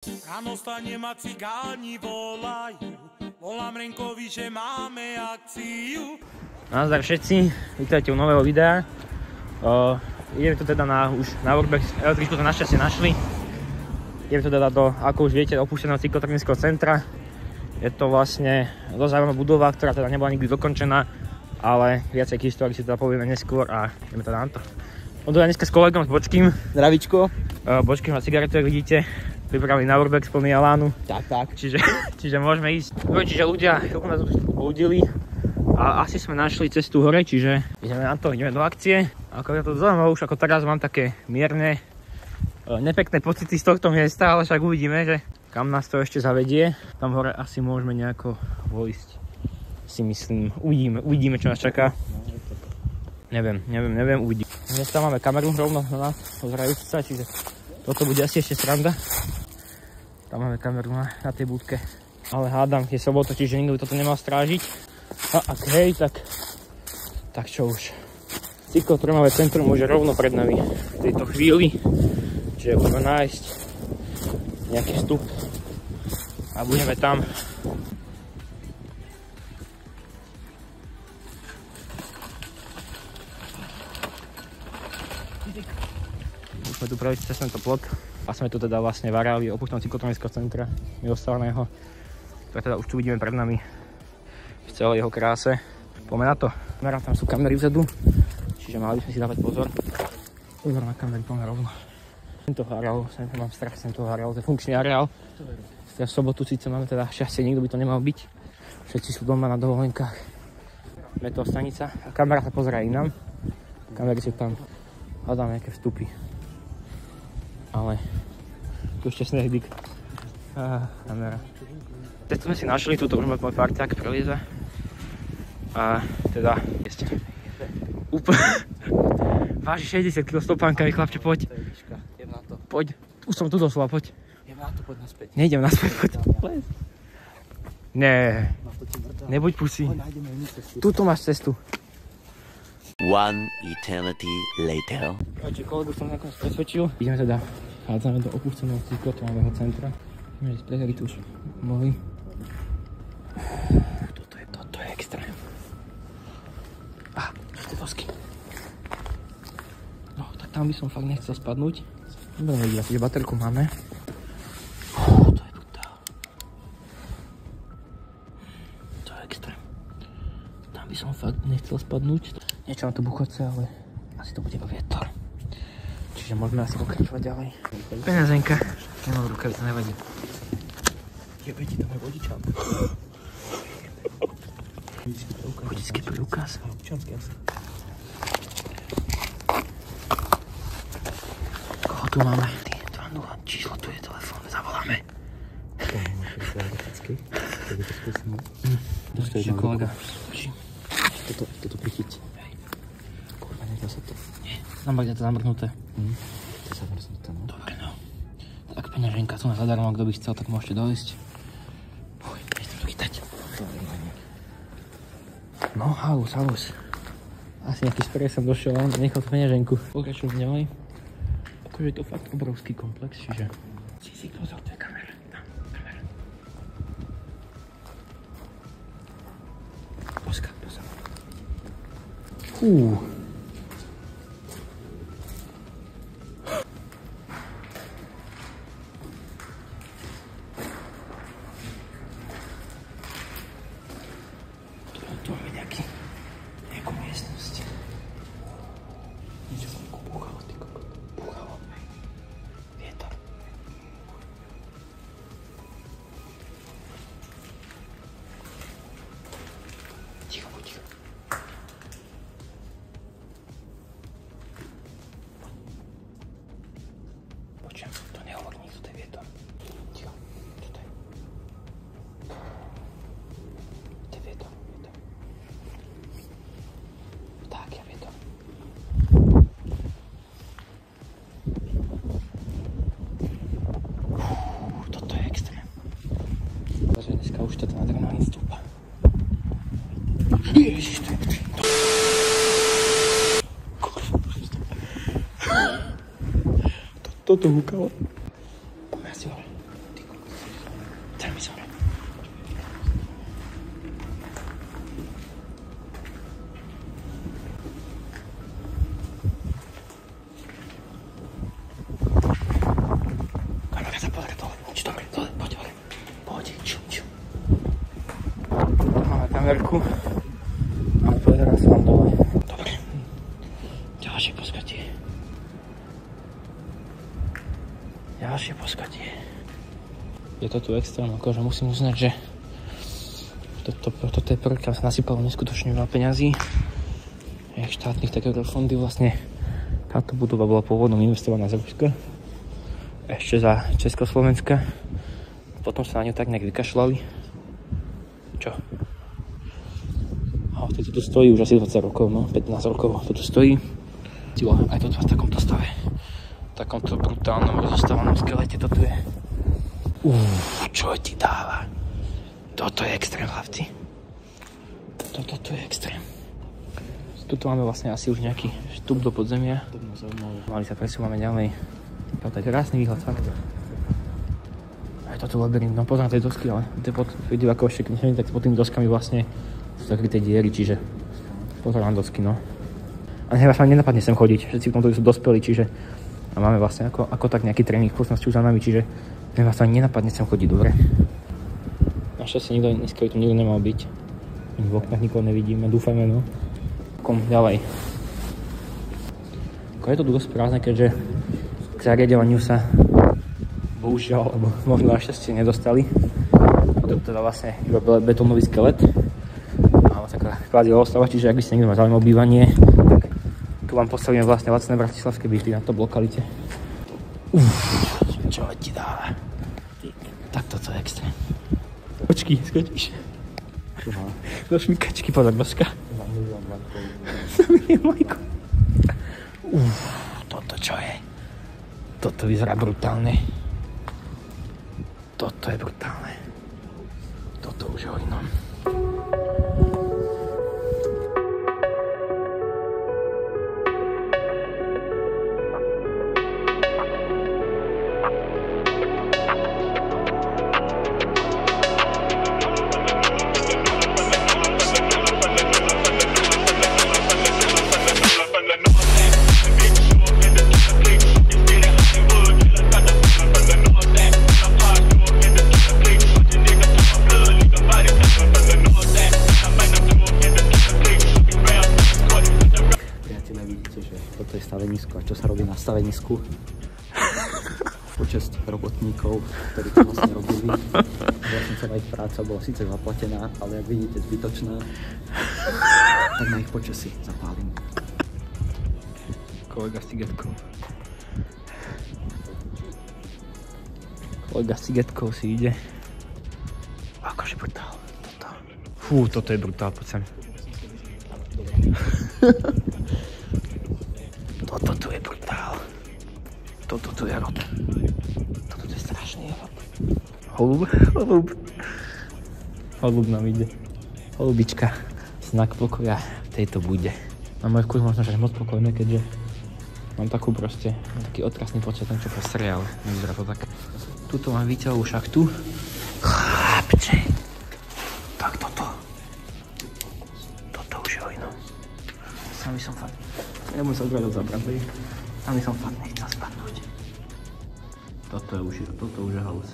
Ráno stanem a cigáni volajú, volám Renkovi, že máme akciu. Nazdar všetci, vítajte u nového videa. Ideme tu teda už na Workbex, električku to našťastie našli. Ideme tu teda do, ako už viete, opušteného cyklotechnického centra. Je to vlastne dosť zaujímavá budova, ktorá teda nebola nikdy dokončená, ale viacej histórií si teda povieme neskôr a ideme teda na to. Odjela dneska s kolegom, s Bočkým. Zdravičko. Bočkým má cigaretu, jak vidíte. Pripravili na Workbex plný elánu. Tak. Čiže môžeme ísť. Čiže ľudia chvíľku nás pobudili a asi sme našli cestu hore, čiže ideme na to, ideme do akcie. Ako ja to zaujímavé, už ako teraz mám také mierne nepekné pocity z tohto miesta, ale však uvidíme, že kam nás to ešte zavedie. Tam hore asi môžeme nejako vojsť, si myslím. Uvidíme, čo nás čaká. Neviem, uvidíme. Dnes tam máme kameru rovno na nás, pozerajúci sa, čiže toto bude asi ešte sranda. Tam máme kameru na tej budke. Ale hádam, je sobota, čiže nikto by toto nemal strážiť. A ak hej, tak čo už. Cyklotréningové centrum môže rovno pred nami v tejto chvíli. Čiže budeme nájsť nejaký vstup a budeme tam. Už sme tu prejsť cez tento plot a sme tu teda vlastne v areáli opušteného cyklotechnického centra miloslavného, ktoré teda už tu vidíme pred nami v celej jeho kráse. Poďme na to. Tam sú kamery vzadu, čiže mali by sme si dávať pozor. Pozor na kamery, poďme rovno. Tento areál, mám strach z tento areál, to je funkčný areál. V sobotu síce máme teda šťastie, nikto by to nemal byť. Všetci sú doma na dovolenkách. Metro stanica a kamera sa pozerá inám. Kamery sú tam, hľadám nejaké vstupy. Ale tu ešte snehdyk. Kamera. Teď sme si našli, túto už môj parťák prelieza. A teda úplne váži 60 kg stopánkami, chlapče, poď. Poď, už som tu doslova, poď. Idem na to, poď naspäť. Nejdem naspäť, poď. Nie, nebuď pusy. Tuto máš cestu. One eternity later. Čiže kolegu som nakoniec presvedčil. Ideme teda, hádzame do opusteného cyklotréningového centra. Môžeme ísť prehľadiť už mohli. Toto je extrém. Štetosky. No, tak tam by som fakt nechcel spadnúť. Budeme vidieť, že baterku máme. To je brutál. To je extrém. Tam by som fakt nechcel spadnúť. Niečo na to buchoce, ale asi to bude iba vietor. Čiže môžeme asi pokračovať ďalej. Peňaženka. Nemám v rukavice, nevadí. Jebeti, tam je vodičák. Vodický preukaz. Občanský asi. Koho tu máme? 2-0, číslo tu je, telefón, zavoláme. Ešte kolega. Toto prichyť. Kurva, nedá sa to. Nie, tam bude to zamrhnuté. To je zamrznuté, no. Dobre, no. Tak peňaženka tu na zadarmo, kto by chcel, tak môžete dojsť. Nechcem to chytať. No, halus. Asi nejaký sprej som došiel, ale nechal tú peňaženku. Pokračujem ďalej. Akože je to fakt obrovský komplex, čiže... Si pozor, to je kamera. Tam, kamera. Pozor. Tu máme nejakú miestnosť. Niečo sa mi búchalo, ty kokot. Búchalo. Vietor. Ticho. Počujem, to nehovorí nikto, to je vietor. Ticho, čo to je? To je vietor. Tak, ja vietor. Toto je extrém. Takže dneska už toto adrenalín stúpa. Ježiš, to je... Toto húkalo. Poďme asi hore. Tam mi som. Kamera sa pozrie dole. Či dobre, dole, poď hore. Poď, ču. Máme kamerku. A pozerá sa vám dole. Dobre. Ďalšie poschodie. Je to tu extrém, akože musím uznať, že toto je projekt, kam sa nasypalo neskutočne veľa peňazí. Jak štátnych, tak eurofondy vlastne. Táto budova bola pôvodom investovaná z Ruska. Ešte za Československa. Potom sa na ňu tak nejak vykašľali. Čo? A toto tu stojí už asi 20 rokov, no 15 rokov to tu stojí. Aj toto v takomto stave. V takomto brutálnom rozostávanom skelete to tu je. Čo ti dáva? Toto je extrém, hlavci. Toto tu je extrém. Tuto máme vlastne asi už nejaký vstup do podzemia. Mali sa presúvame ďalej. To je krásny výhľad, fakt. Aj toto labyrint, no pozor na tej dosky, ale vidím ako ešte knižný, tak pod tými doskami vlastne sú takové tie diery, čiže pozor na dosky, no. A vlastne nenapadne sem chodiť, všetci v tomto sú dospelí, čiže a máme vlastne ako tak nejaký tréning v už za nami, čiže vlastne nenapadne sem chodiť, dobre. Našťastie dneska tu nikto nemal byť. V oknách nikoho nevidíme, dúfajme, no. Kom ďalej. Je to tu dosť prázdne, keďže k zariadovaniu sa bohužiaľ, alebo možno našťastie nedostali. To je teda vlastne iba betónový skelet. Máme taká kvázi ostava, čiže ak by ste niekto mal záujem o bývanie, tak tu vám postavíme vlastne lacné bratislavské byty na top lokalite. Čo ti dáva? Tak toto je extrém. Počkej, skočíš. Do šmikačky podľa božka. Toto čo je? Toto vyzerá brutálne. Toto je brutálne. Toto už je o inom. Toto je stavenisko. A čo sa robí na stavenisku? Počesť robotníkov, ktorí to vlastne robili. Vlastne celá ich práca bola síce zaplatená, ale jak vidíte zbytočná. Tak na ich počasí zapálim. Kolega s cigetkou. Kolega s cigetkou si ide. Akože brutál. Toto je brutál, poď sem. Toto tu je brutál. Toto tu je rod. Toto tu je strašný rod. Holub nám ide. Holubička. Znak pokoja v tejto bude. Na môj vkus možno, že moc pokojné, keďže mám takú proste, taký otrasný počet, ten čo posrie, ale nevyzerá to tak. Tuto mám výťahovú šachtu. Chlapče. Tak toto. Toto už je o inom. Sami som fakt. Nebudem sa odradať za brandy. Sami som fakt nechcel spadnúť. Toto už je halus.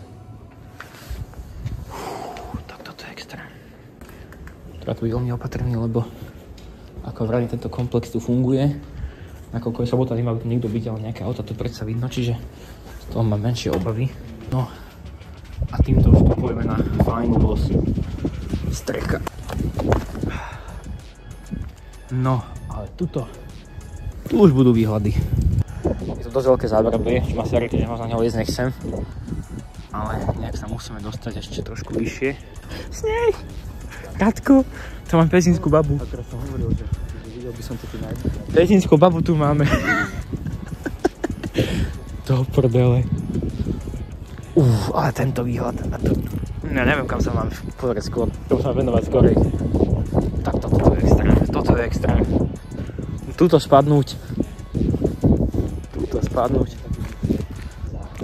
Tak toto je extrém. Treba tu byť veľmi opatrný, lebo ako vrajím, tento komplex tu funguje. Nakoľko je sobota, nemá by tu niekto byť, ale nejaké auta tu predsa vidno, čiže z toho mám menšie obavy. No a týmto vstupujeme na fajn boss streka. No, ale tu už budú výhľady. Je to dosť veľké zábradlie, čo ma sere, keďže možno na neho ísť nechcem. Ale nejak sa musíme dostať ešte trošku vyššie. Sneh! Katko, to mám pezínsku babu. Akorát som hovoril, že videl by som to tu nájsť. Pezínsku babu tu máme. Do prdele. Ale tento výhľad. Ja neviem, kam sa mám pozrieť skôr. Tomu sa mám venovať skorej. Tak toto je extrém. Toto je extrém. Tuto spadnúť.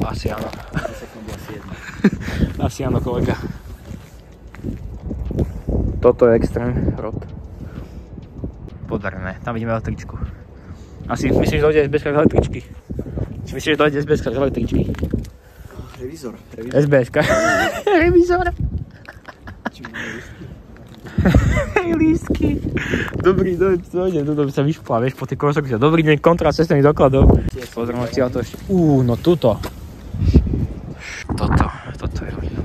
Asi áno. Asi áno, kolega. Toto je extrém rod. Podarené, tam vidíme električku. Asi myslíš, že dojde SBSka z električky? Či myslíš, že dojde SBSka z električky? Revízor. SBSka. Revízor. Hej, lístky. Dobrý, dojde, tu sa vyšpla, vieš, po tej konštrukcii. Dobrý deň, kontrola cestovných dokladov. Pozrieme si to ešte. No tuto. Toto je hodno.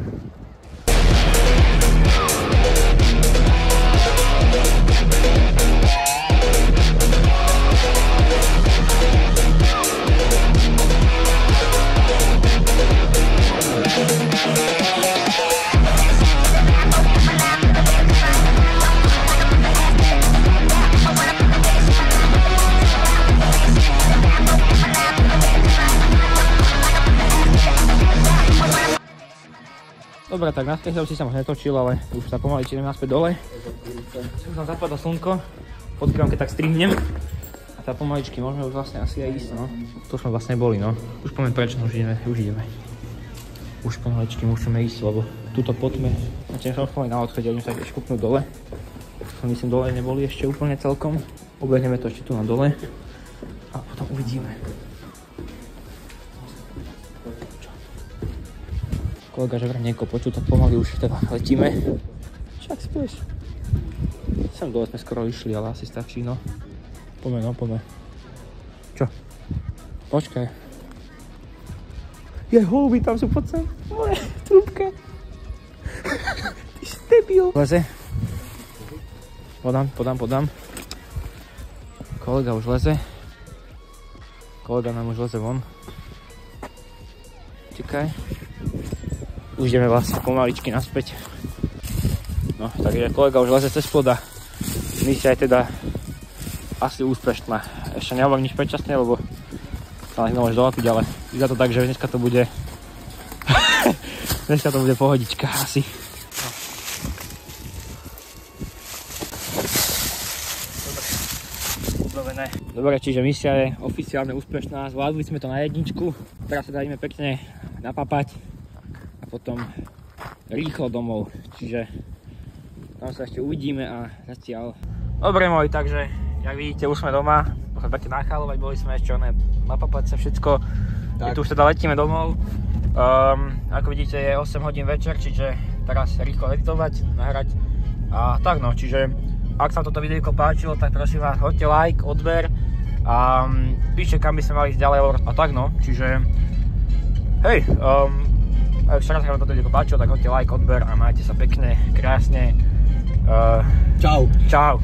Dobre, tak na tej si sa moc netočil, ale už sa pomaly činem naspäť dole. Už nám zapadá slnko, podkrývam, keď tak strihnem. A tá pomaličky môžeme už vlastne asi aj ísť, no. Tu sme vlastne boli, no. Už poviem prečo, už ideme. Už pomaličky musíme ísť, lebo túto poďme. Načím som už na odchode, idem sa ešte kúpnúť dole. Myslím, dole neboli ešte úplne celkom. Obehneme to ešte tu na dole. A potom uvidíme. Kolega, že vraj nieko počul, tak pomaly už teda letíme. Však spieš. Sem dole sme skoro išli, ale asi stačí, no. Poďme. Čo? Počkaj. Jej, holuby, tam sú pod sem. Moje, trúbka. Ty si debil. Leze. Podám. Kolega už leze. Kolega nám už leze von. Čakaj. Už ideme vlastne pomaličky naspäť. No, takže kolega už leze cez plod a misia je teda asi úspešná. Ešte nehovorím nič predčasne, lebo sa nás nemôžeš dolapiť, ale vyzerá to tak, že dneska to bude pohodička asi. Dobre, čiže misia je oficiálne úspešná, zvládli sme to na jedničku, teraz sa ideme pekne napapať a potom rýchlo domov, čiže tam sa ešte uvidíme a zatiaľ. Dobre moji, takže jak vidíte, už sme doma, musíme pekne nachálovať, boli sme ešte napapať sa všetko, my tu už teda letíme domov, ako vidíte je 8 hodín večer, čiže teraz rýchlo editovať, nahrať a tak no, čiže ak sa toto videjko páčilo, tak prosím vás, hoďte like, odber a píšte, kam by sme mali ísť ďalej a tak no, čiže hej, ak sa raz toto videjko páčilo, tak hoďte like, odber a majte sa pekne, krásne. Čau.